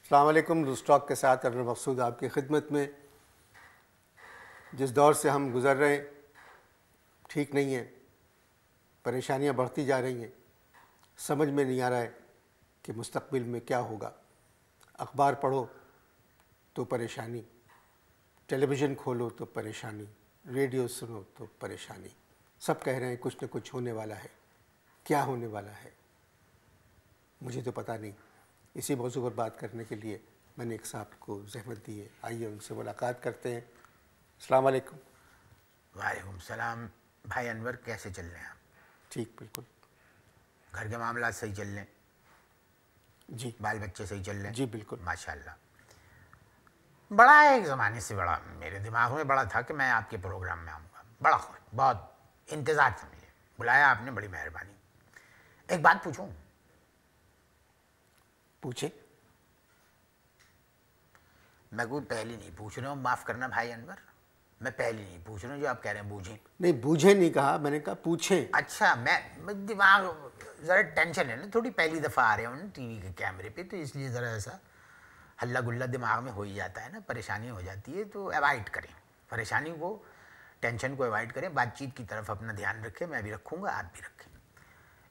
अस्सलाम वालेकुम। रूस्टॉक के साथ अनवर मकसूद आपकी खिदमत में। जिस दौर से हम गुज़र रहे हैं ठीक नहीं है, परेशानियां बढ़ती जा रही हैं, समझ में नहीं आ रहा है कि मुस्तक़बिल में क्या होगा। अखबार पढ़ो तो परेशानी, टेलीविज़न खोलो तो परेशानी, रेडियो सुनो तो परेशानी। सब कह रहे हैं कुछ न कुछ होने वाला है। क्या होने वाला है मुझे तो पता नहीं। इसी मौजू पर बात करने के लिए मैंने एक साहब को ज़हमत दी है। आइए उनसे मुलाकात करते हैं। अस्सलाम वालेकुम। वालेकुम सलाम। भाई अनवर, कैसे चल रहे हैं आप? ठीक, बिल्कुल। घर के मामला सही चल रहे हैं? जी। बाल बच्चे सही चल रहे हैं? जी बिल्कुल। माशाल्लाह। बड़ा एक ज़माने से बड़ा मेरे दिमाग में बड़ा था कि मैं आपके प्रोग्राम में आऊँगा। बड़ा खुश, बहुत इंतज़ार था मुझे। बुलाया आपने, बड़ी मेहरबानी। एक बात पूछूं? पूछे। मैं कोई पहली नहीं पूछ रहा हूँ, माफ़ करना भाई अनवर, मैं पहली नहीं पूछ रहा हूँ जो आप कह रहे हैं बूझें। नहीं, बूझे नहीं कहा, मैंने कहा पूछें। अच्छा, मैं दिमाग ज़रा टेंशन है ना, थोड़ी पहली दफ़ा आ रहे हो ना टीवी के कैमरे पे, तो इसलिए ज़रा ऐसा हल्ला गुल्ला दिमाग में हो ही जाता है ना, परेशानी हो जाती है। तो अवॉइड करें परेशानी को, टेंशन को अवॉइड करें, बातचीत की तरफ अपना ध्यान रखें। मैं भी रखूँगा, आप भी रखें।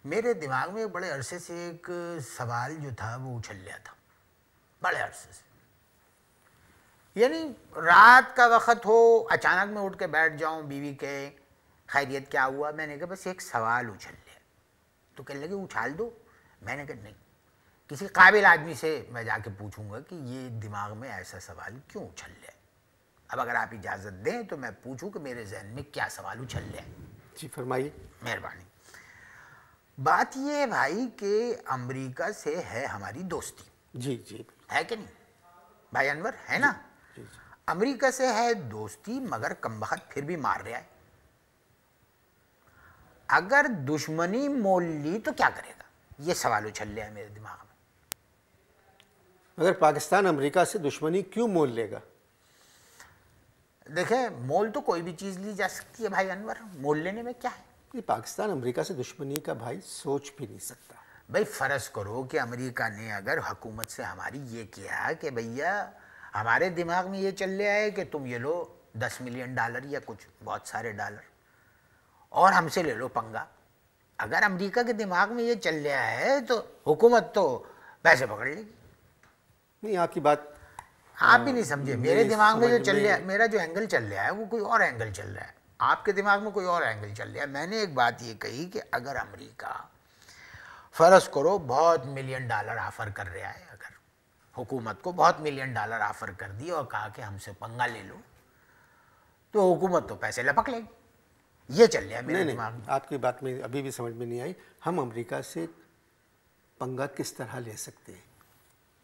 मेरे दिमाग में बड़े अरसे से एक सवाल जो था वो उछल गया था, बड़े अरसे से। यानी रात का वक़्त हो, अचानक मैं उठ के बैठ जाऊं, बीवी के खैरियत क्या हुआ, मैंने कहा बस एक सवाल उछल ले। तो कहने लगे उछाल दो। मैंने कहा नहीं, किसी काबिल आदमी से मैं जाके पूछूंगा कि ये दिमाग में ऐसा सवाल क्यों उछल ले। अब अगर आप इजाज़त दें तो मैं पूछूं कि मेरे जहन में क्या सवाल उछल ले। जी फरमाइए। मेहरबानी। बात ये है भाई कि अमेरिका से है हमारी दोस्ती। जी जी है कि नहीं भाई अनवर, है ना? जी जी। अमेरिका से है दोस्ती, मगर कमबख्त फिर भी मार रहा है। अगर दुश्मनी मोल ली तो क्या करेगा, ये सवाल उछल रहा है मेरे दिमाग में। अगर पाकिस्तान अमेरिका से दुश्मनी क्यों मोल लेगा? देखें, मोल तो कोई भी चीज़ ली जा सकती है भाई अनवर, मोल लेने में क्या है? ये पाकिस्तान अमेरिका से दुश्मनी का भाई सोच भी नहीं सकता। भाई फ़र्ज़ करो कि अमेरिका ने अगर हुकूमत से हमारी ये किया कि भैया हमारे दिमाग में ये चल रहा है कि तुम ये लो 10 मिलियन डॉलर या कुछ बहुत सारे डॉलर और हमसे ले लो पंगा। अगर अमेरिका के दिमाग में ये चल रहा है तो हुकूमत तो पैसे पकड़ लेगी। नहीं, आपकी बात आप भी नहीं समझे। मेरे दिमाग में जो चल रहा है, में मेरा जो एंगल चल रहा है वो कोई और एंगल चल रहा है, आपके दिमाग में कोई और एंगल चल रहा है। मैंने एक बात ये कही कि अगर अमेरिका फ़र्ज़ करो बहुत मिलियन डॉलर ऑफ़र कर रहा है, अगर हुकूमत को बहुत मिलियन डॉलर ऑफ़र कर दिए और कहा कि हमसे पंगा ले लो, तो हुकूमत तो पैसे लपक लेगी। ये चल रहा है मेरे दिमाग में। आपकी बात में अभी भी समझ में नहीं आई। हम अमेरिका से पंगा किस तरह ले सकते हैं?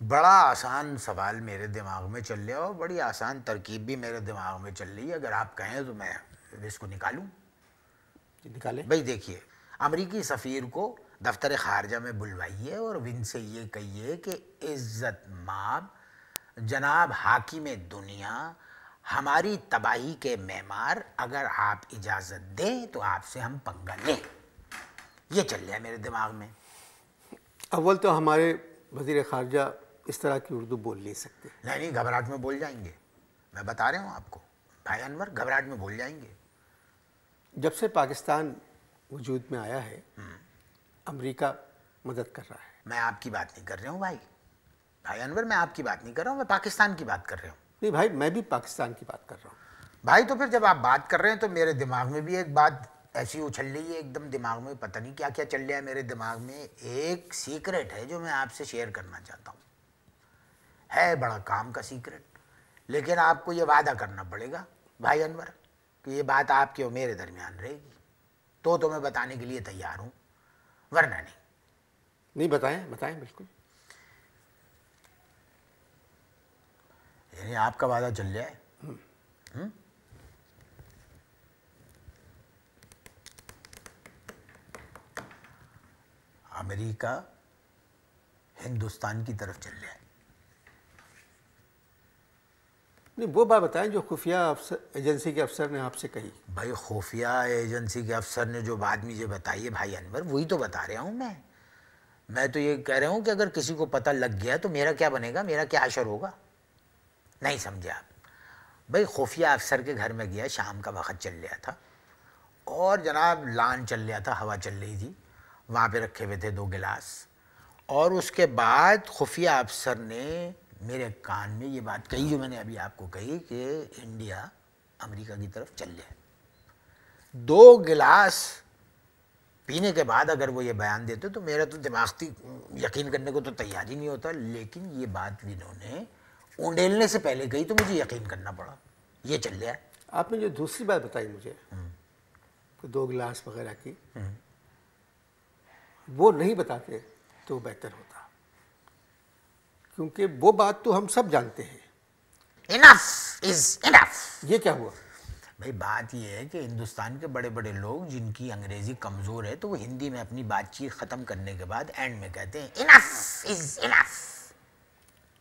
बड़ा आसान सवाल मेरे दिमाग में चल रहा है और बड़ी आसान तरकीब भी मेरे दिमाग में चल रही है। अगर आप कहें तो मैं इसको निकालूं। निकालें। भाई देखिए, अमरीकी सफ़ीर को दफ्तर ख़ारजा में बुलवाइए और इनसे ये कहिए कि इज़्ज़त माब जनाब हाकिम दुनिया, हमारी तबाही के मेमार, अगर आप इजाज़त दें तो आपसे हम पंगा लें। ये चल रहा है मेरे दिमाग में। अव्वल तो हमारे वज़ीर ख़ारजा इस तरह की उर्दू बोल नहीं सकते। नहीं, घबराहट में बोल जाएंगे। मैं बता रहा हूँ आपको भाई अनवर, घबराहट में बोल जाएंगे। जब से पाकिस्तान वजूद में आया है अमेरिका मदद कर रहा है। मैं आपकी बात नहीं कर रहा हूँ भाई अनवर, मैं आपकी बात नहीं कर रहा हूँ, मैं पाकिस्तान की बात कर रहा हूँ। नहीं भाई, मैं भी पाकिस्तान की बात कर रहा हूँ। भाई तो फिर जब आप बात कर रहे हैं तो मेरे दिमाग में भी एक बात ऐसी उछल रही है एकदम दिमाग में, पता नहीं क्या क्या चल रहा है मेरे दिमाग में। एक सीक्रेट है जो मैं आपसे शेयर करना चाहता हूँ। है बड़ा काम का सीक्रेट, लेकिन आपको ये वादा करना पड़ेगा भाई अनवर कि ये बात आपके और मेरे दरमियान रहेगी। तो मैं बताने के लिए तैयार हूँ, वरना नहीं। नहीं, बताएं बताएं, बिल्कुल। यानी आपका वादा चल रहा है? अमेरिका हिंदुस्तान की तरफ चल रहा है। नहीं, वो बात बताएं जो खुफिया एजेंसी के अफसर ने आपसे कही। भाई खुफिया एजेंसी के अफसर ने जो बात मुझे बताई है भाई अनवर, वही तो बता रहा हूँ मैं। मैं तो ये कह रहा हूँ कि अगर किसी को पता लग गया तो मेरा क्या बनेगा, मेरा क्या असर होगा? नहीं समझे आप? भाई खुफिया अफसर के घर में गया, शाम का वक्त चल रहा था और जनाब लान चल रहा था, हवा चल रही थी, वहाँ पे रखे हुए थे 2 गिलास। और उसके बाद खुफिया अफसर ने मेरे कान में ये बात कही जो मैंने अभी आपको कही कि इंडिया अमेरिका की तरफ चल रहा है। 2 गिलास पीने के बाद अगर वो ये बयान देते तो मेरा तो दिमाग यकीन करने को तो तैयार ही नहीं होता, लेकिन ये बात इन्होंने उंडेलने से पहले कही तो मुझे यकीन करना पड़ा, ये चल रहा है। आपने जो दूसरी बात बताई मुझे 2 गिलास वगैरह की, वो नहीं बताते तो बेहतर होता, क्योंकि वो बात तो हम सब जानते हैं। Enough is enough. ये क्या हुआ? भाई बात ये है कि हिंदुस्तान के बड़े बड़े लोग जिनकी अंग्रेजी कमज़ोर है तो वो हिंदी में अपनी बातचीत ख़त्म करने के बाद एंड में कहते हैं इनफ इज इनफ।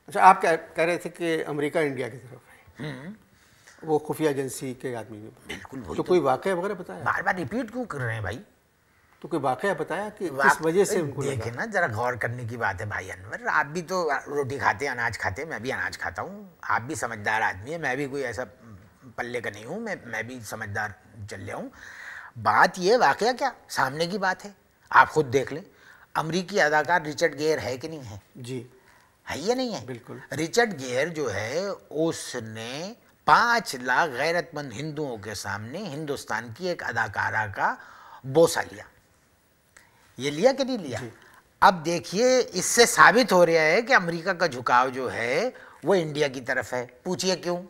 अच्छा, आप क्या कह रहे थे कि अमेरिका इंडिया की तरफ है? वो खुफिया एजेंसी के आदमी ने बिल्कुल। तो कोई वाकया वगैरह बताया? बार बार रिपीट क्यों कर रहे हैं भाई? तो कोई वाकया बताया कि किस वजह से उनको लगा? देखे ना, जरा गौर करने की बात है भाई अनवर, आप भी तो रोटी खाते हैं, अनाज खाते हैं, मैं भी अनाज खाता हूँ, आप भी समझदार आदमी है, मैं भी कोई ऐसा पल्ले का नहीं हूँ, मैं भी समझदार चल रहा हूँ। बात ये वाकया क्या सामने की बात है, आप खुद देख लें। अमरीकी अदाकार रिचर्ड गेयर है कि नहीं है? जी है या नहीं है? बिल्कुल। रिचर्ड गेयर जो है उसने 5 लाख गैरतमंद हिंदुओं के सामने हिंदुस्तान की एक अदाकारा का बोसा लिया। ये लिया कि नहीं लिया? अब देखिए, इससे साबित हो रहा है कि अमेरिका का झुकाव जो है वो इंडिया की तरफ है। पूछिए क्यों?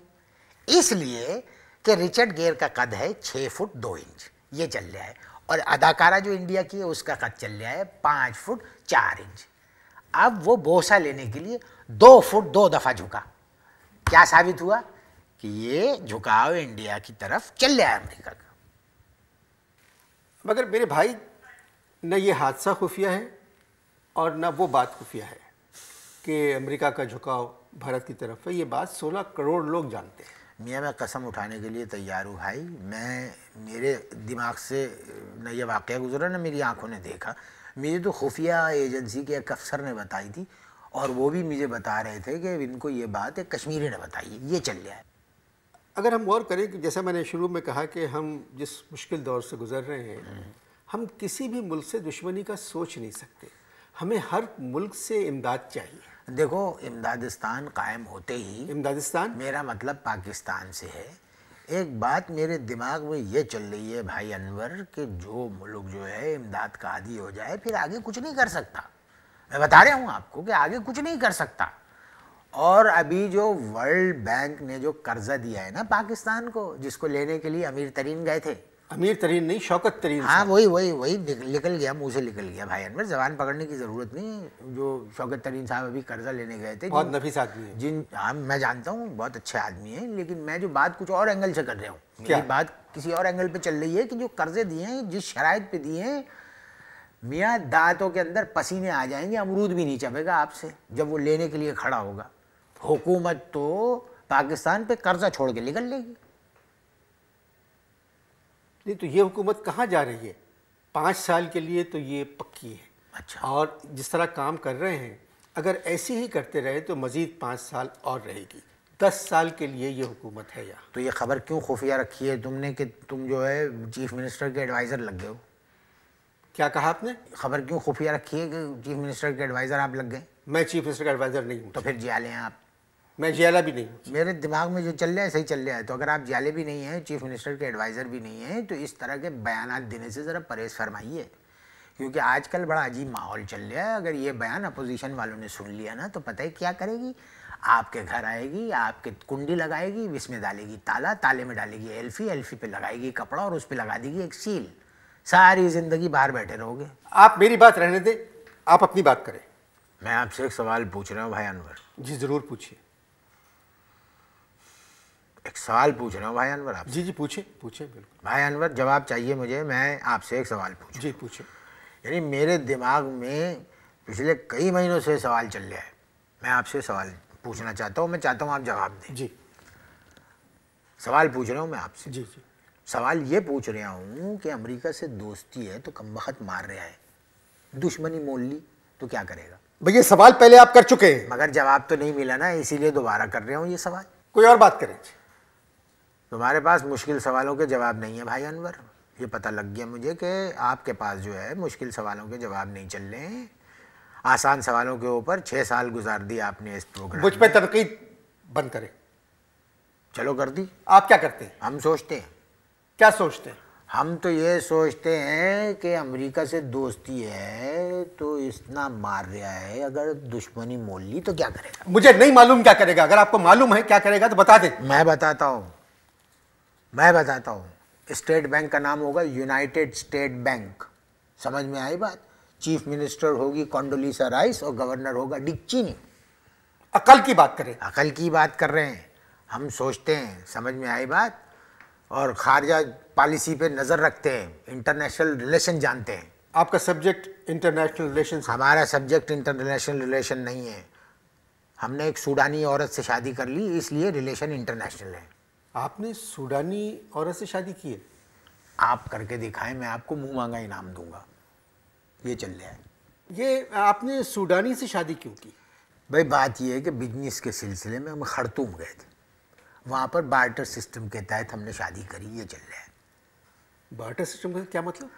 इसलिए कि रिचर्ड गेयर का कद है 6 फुट 2 इंच, ये चल रहा है, और अदाकारा जो इंडिया की है उसका कद चल रहा है 5 फुट 4 इंच। अब वो बोसा लेने के लिए 2 फुट 2 दफा झुका। क्या साबित हुआ? कि ये झुकाव इंडिया की तरफ चल रहा है अमेरिका का। मगर मेरे भाई, न ये हादसा खुफिया है और न वो बात खुफिया है कि अमेरिका का झुकाव भारत की तरफ है। ये बात 16 करोड़ लोग जानते हैं। मियाँ, मैं कसम उठाने के लिए तैयार हूँ भाई, मेरे दिमाग से न ये वाक़या गुजरा न मेरी आंखों ने देखा। मुझे तो खुफिया एजेंसी के एक अफसर ने बताई थी, और वो भी मुझे बता रहे थे कि इनको ये बात एक कश्मीरी ने बताई है, ये चल रहा है। अगर हम गौर करें कि जैसा मैंने शुरू में कहा कि हम जिस मुश्किल दौर से गुजर रहे हैं, हम किसी भी मुल्क से दुश्मनी का सोच नहीं सकते। हमें हर मुल्क से इमदाद चाहिए। देखो, इमदादिस्तान कायम होते ही, इमदादिस्तान मेरा मतलब पाकिस्तान से है, एक बात मेरे दिमाग में ये चल रही है भाई अनवर कि जो मुल्क जो है इमदाद का आदी हो जाए फिर आगे कुछ नहीं कर सकता। मैं बता रहा हूँ आपको कि आगे कुछ नहीं कर सकता। और अभी जो वर्ल्ड बैंक ने जो कर्जा दिया है ना पाकिस्तान को, जिसको लेने के लिए अमीर तरीन गए थे, अमीर तरीन नहीं, शौकत तरीन। हाँ, वही निकल गया, मुंह से निकल गया भाई अनवर, जबान पकड़ने की ज़रूरत नहीं। जो शौकत तरीन साहब अभी कर्जा लेने गए थे, बहुत नफीस आदमी है। हाँ, मैं जानता हूँ, बहुत अच्छे आदमी हैं, लेकिन मैं जो बात कुछ और एंगल से कर रहा हूँ, मेरी बात किसी और एंगल पे चल रही है कि जो कर्जे दिए हैं, जिस शराइत पे दिए हैं, मियाँ दांतों के अंदर पसीने आ जाएंगे, अमरूद भी नहीं चबेगा आपसे जब वो लेने के लिए खड़ा होगा। हुकूमत तो पाकिस्तान पे कर्जा छोड़ के निकल लेगी। नहीं तो ये हुकूमत कहाँ जा रही है? 5 साल के लिए तो ये पक्की है। अच्छा। और जिस तरह काम कर रहे हैं, अगर ऐसे ही करते रहे तो मज़ीद 5 साल और रहेगी। 10 साल के लिए ये हुकूमत है यहाँ। तो ये खबर क्यों खुफिया रखी है तुमने कि तुम जो है चीफ मिनिस्टर के एडवाइज़र लग गए हो? क्या कहा आपने? खबर क्यों खुफिया रखी है कि चीफ मिनिस्टर के एडवाइज़र आप लग गए? मैं चीफ मिनिस्टर का एडवाइज़र नहीं हूँ। तो फिर जियाले हैं आप? मैं जियाला भी नहीं हूँ। मेरे दिमाग में जो चल रहा है सही चल रहा है। तो अगर आप जियाले भी नहीं हैं, चीफ मिनिस्टर के एडवाइज़र भी नहीं हैं, तो इस तरह के बयान देने से ज़रा परहेज़ फरमाइए, क्योंकि आजकल बड़ा अजीब माहौल चल रहा है। अगर ये बयान अपोजिशन वालों ने सुन लिया ना तो पता है क्या करेगी, आपके घर आएगी, आपके कुंडी लगाएगी, इसमें डालेगी ताला, ताले में डालेगी एल्फी, एल्फी पे लगाएगी कपड़ा और उस पर लगा देगी एक सील। सारी ज़िंदगी बाहर बैठे रहोगे। आप मेरी बात रहने दें, आप अपनी बात करें। मैं आपसे एक सवाल पूछ रहा हूँ भाई अनवर। जी ज़रूर पूछिए। एक सवाल पूछ रहा हूँ भाई अनवर आपसे। जी पूछिए पूछिए। बिल्कुल भाई अनवर, जवाब चाहिए मुझे। मैं आपसे एक सवाल पूछ। जी पूछिए। यानी मेरे दिमाग में पिछले कई महीनों से सवाल चल रहा है, मैं आपसे सवाल पूछना चाहता हूँ। मैं चाहता हूँ आप जवाब दें। जी सवाल पूछ रहा हूँ मैं आपसे। जी। सवाल ये पूछ रहा हूँ कि अमेरिका से दोस्ती है तो कमबख्त मार रहा है, दुश्मनी मोल ली तो क्या करेगा? भैया सवाल पहले आप कर चुके हैं, मगर जवाब तो नहीं मिला ना, इसीलिए दोबारा कर रहा हूँ ये सवाल। कोई और बात करें। तुम्हारे पास मुश्किल सवालों के जवाब नहीं है भाई अनवर, ये पता लग गया मुझे कि आपके पास जो है मुश्किल सवालों के जवाब नहीं चल रहे हैं। आसान सवालों के ऊपर 6 साल गुजार दिए आपने इस प्रोग्राम मुझ पे तनकीद बंद करें। चलो कर दी। आप क्या करते हैं? हम सोचते हैं। क्या सोचते हैं? हम तो ये सोचते हैं कि अमेरिका से दोस्ती है तो इतना मार रहा है, अगर दुश्मनी मोल ली तो क्या करेगा? मुझे नहीं मालूम क्या करेगा, अगर आपको मालूम है क्या करेगा तो बता दें। मैं बताता हूँ। स्टेट बैंक का नाम होगा यूनाइटेड स्टेट बैंक। समझ में आई बात? चीफ मिनिस्टर होगी कोंडोलीसा राइस और गवर्नर होगा डिक चेनी। अकल की बात करें। अकल की बात कर रहे हैं, हम सोचते हैं। समझ में आई बात? और खारजा पॉलिसी पे नज़र रखते हैं, इंटरनेशनल रिलेशन जानते हैं। आपका सब्जेक्ट इंटरनेशनल रिलेशन? हमारा सब्जेक्ट इंटरनेशनल रिलेशन नहीं है। हमने एक सूडानी औरत से शादी कर ली, इसलिए रिलेशन इंटरनेशनल है। आपने सूडानी औरत से शादी की है? आप करके दिखाएं, मैं आपको मुंह मांगा इनाम दूंगा। ये चल रहा है। ये आपने सूडानी से शादी क्यों की? भाई बात ये है कि बिजनेस के सिलसिले में हम खर्तूम गए थे, वहाँ पर बार्टर सिस्टम के तहत हमने शादी करी। ये चल रहा है। बार्टर सिस्टम का क्या मतलब?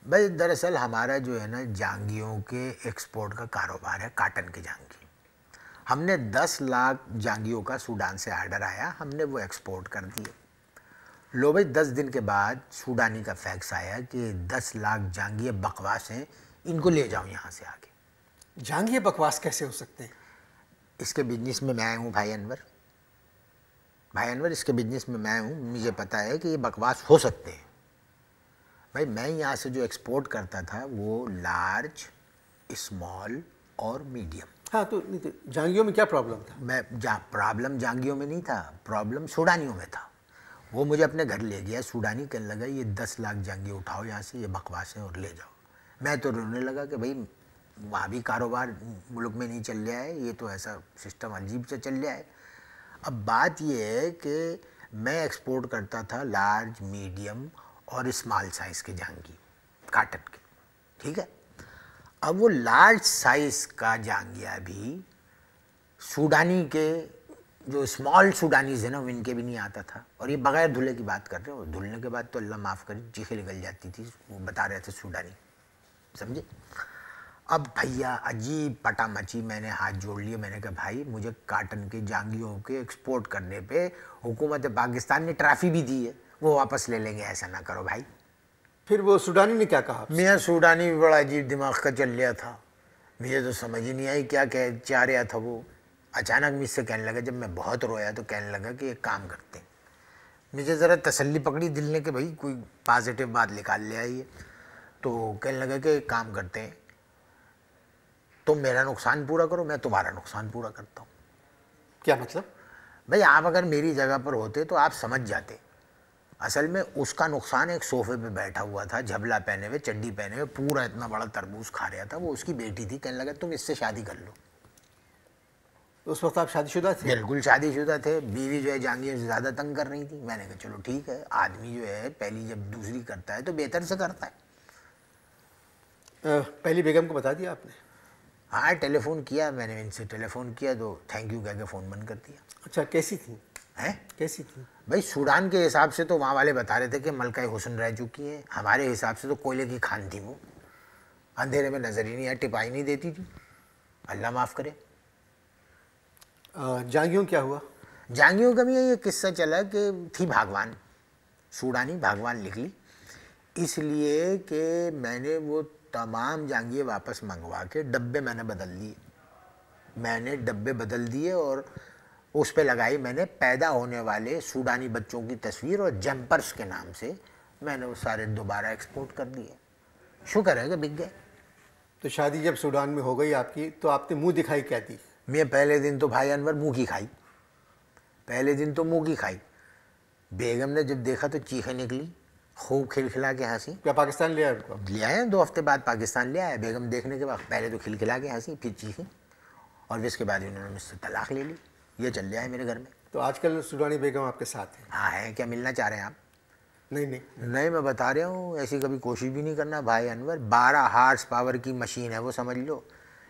भाई दरअसल हमारा जो है ना जांगियों के एक्सपोर्ट का कारोबार है, काटन की जांगी। हमने 10 लाख जांगियों का सूडान से आर्डर आया, हमने वो एक्सपोर्ट कर दिए। लो भाई 10 दिन के बाद सूडानी का फैक्स आया कि 10 लाख जांगिए बकवास हैं, इनको ले जाओ यहाँ से आगे। जांगिए बकवास कैसे हो सकते हैं? इसके बिजनेस में मैं आया हूँ भाई अनवर, इसके बिजनेस में मैं हूँ। मुझे पता है कि ये बकवास हो सकते हैं। भाई मैं यहाँ से जो एक्सपोर्ट करता था वो लार्ज, स्मॉल और मीडियम। हाँ तो नहीं तो जांगियों में क्या प्रॉब्लम था? प्रॉब्लम जांगियों में नहीं था, प्रॉब्लम सूडानियों में था। वो मुझे अपने घर ले गया, सूडानी कहने लगा ये 10 लाख जांगी उठाओ यहाँ से, ये बकवास है और ले जाओ। मैं तो रोने लगा कि भाई वहाँ भी कारोबार मुल्क में नहीं चल रहा है, ये तो ऐसा सिस्टम अजीब से चल रहा है। अब बात ये है कि मैं एक्सपोर्ट करता था लार्ज, मीडियम और स्मॉल साइज़ के जांगी काटन के, ठीक है। अब वो लार्ज साइज़ का जांगिया भी सूडानी के जो स्मॉल सूडानीज है ना इनके भी नहीं आता था। और ये बगैर धुले की बात कर रहे हो, धुलने के बाद तो अल्लाह माफ़ करे चीखें निकल जाती थी, वो बता रहे थे सूडानी, समझे। अब भैया अजीब पटा मची, मैंने हाथ जोड़ लिए, मैंने कहा भाई मुझे काटन के जांगियों के एक्सपोर्ट करने पे हुकूमत पाकिस्तान ने ट्रॉफी भी दी है, वो वापस ले लेंगे, ऐसा ना करो भाई। फिर वो सूडानी ने क्या कहा? मियाँ सूडानी भी बड़ा अजीब दिमाग का चल रहा था, मुझे तो समझ ही नहीं आई क्या कह चाह रहा था वो। अचानक मुझसे कहने लगा, जब मैं बहुत रोया तो कहने लगा कि एक काम करते हैं। मुझे ज़रा तसल्ली पकड़ी दिल ने कि भाई कोई पॉजिटिव बात निकाल ले आई है। तो कहने लगा कि एक काम करते हैं, तुम मेरा नुकसान पूरा करो, मैं तुम्हारा नुकसान पूरा करता हूँ। क्या मतलब? भाई आप अगर मेरी जगह पर होते तो आप समझ जाते। असल में उसका नुकसान एक सोफे पे बैठा हुआ था, झबला पहने हुए, चड्डी पहने हुए, पूरा इतना बड़ा तरबूज खा रहा था। वो उसकी बेटी थी, कहने लगा तुम इससे शादी कर लो। उस वक्त आप शादीशुदा थे? बिल्कुल शादीशुदा थे। बीवी जो है जांगियों से ज़्यादा तंग कर रही थी। मैंने कहा चलो ठीक है, आदमी जो है पहली जब दूसरी करता है तो बेहतर से करता है। पहली बेगम को बता दिया आपने? हाँ टेलीफोन किया मैंने, इनसे टेलीफोन किया तो थैंक यू कह के फ़ोन बंद कर दिया। अच्छा कैसी थी? हैं कैसी थी? भाई सूडान के हिसाब से तो वहाँ वाले बता रहे थे कि मलका हुस्न रह चुकी है, हमारे हिसाब से तो कोयले की खान थी वो, अंधेरे में नज़र ही नहीं आया, टिपाई नहीं देती थी, अल्लाह माफ़ करे। जांगियों क्या हुआ? जांगियों का भी ये किस्सा चला कि थी भागवान, सूडानी भागवान निकली, इसलिए कि मैंने वो तमाम जांगिए वापस मंगवा के डब्बे मैंने बदल दिए। मैंने डब्बे बदल दिए और उस पे लगाई मैंने पैदा होने वाले सूडानी बच्चों की तस्वीर और जंपर्स के नाम से मैंने वो सारे दोबारा एक्सपोर्ट कर दिए। शुक्र है कि बिक गए। तो शादी जब सूडान में हो गई आपकी तो आपने मुंह दिखाई क्या दी? मैं पहले दिन तो भाई अनवर मुँह की खाई, पहले दिन तो मुँह की खाई। बेगम ने जब देखा तो चीखें निकली, खूब खिलखिला के हंसी। क्या पाकिस्तान ले आए उनको? ले आए, 2 हफ्ते बाद पाकिस्तान ले आए। बेगम देखने के बाद पहले तो खिलखिला के हंसी, फिर चीखें, और इसके बाद इन्होंने मुझसे तलाक ले ली। ये चल रहा है मेरे घर में। तो आजकल सूडानी बेगम आपके साथ है? हाँ है। क्या मिलना चाह रहे हैं आप? नहीं नहीं नहीं, मैं बता रहा हूँ, ऐसी कभी कोशिश भी नहीं करना भाई अनवर। 12 हार्स पावर की मशीन है वो, समझ लो।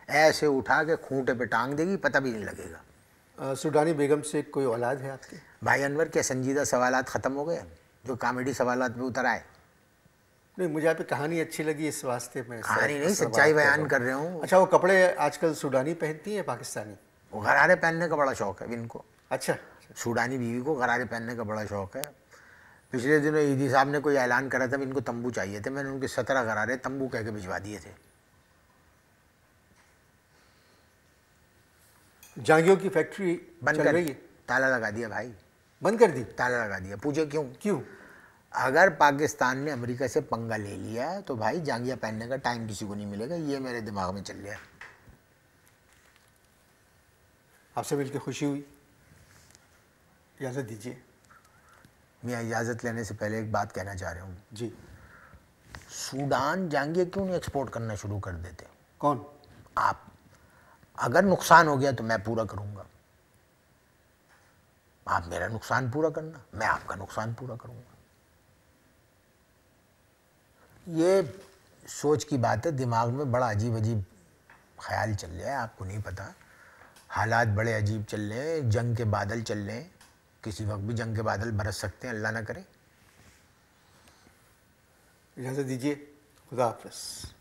ऐसे उठा के खूंटे पे टांग देगी, पता भी नहीं लगेगा। सूडानी बेगम से कोई औलाद है आपके? भाई अनवर, क्या संजीदा सवालात ख़त्म हो गए जो कॉमेडी सवालात पे उतर आए? नहीं, मुझे आपकी कहानी अच्छी लगी, इस वास्ते मैं कहानी नहीं, सच्चाई बयान कर रहे हूँ। अच्छा, वो कपड़े आजकल सूडानी पहनती हैं पाकिस्तानी? वो गरारे पहनने का बड़ा शौक़ है इनको। अच्छा। सूडानी बीवी को गरारे पहनने का बड़ा शौक़ है। पिछले दिनों ईदी साहब ने कोई ऐलान करा था, इनको तंबू चाहिए थे, मैंने उनके 17 गरारे तंबू कह के भिजवा दिए थे। जांगियों की फैक्ट्री बंद चल रही है? ताला लगा दिया भाई, बंद कर दी? ताला लगा दिया। पूछे क्यों? क्यों? अगर पाकिस्तान ने अमेरिका से पंगा ले लिया है तो भाई जांगिया पहनने का टाइम किसी को नहीं मिलेगा, ये मेरे दिमाग में चल गया। आपसे मिलकर खुशी हुई, इजाज़त दीजिए। मैं इजाज़त लेने से पहले एक बात कहना चाह रहा हूँ जी। सूडान जांगिया क्यों नहीं एक्सपोर्ट करना शुरू कर देते? कौन? आप। अगर नुकसान हो गया तो मैं पूरा करूँगा, आप मेरा नुकसान पूरा करना, मैं आपका नुकसान पूरा करूँगा। ये सोच की बात है, दिमाग में बड़ा अजीब अजीब ख्याल चल रहा है, आपको नहीं पता। हालात बड़े अजीब चल रहे हैं, जंग के बादल चल रहे हैं, किसी वक्त भी जंग के बादल बरस सकते हैं, अल्लाह ना करे। इजाज़त दीजिए, खुदा हाफ़िज़।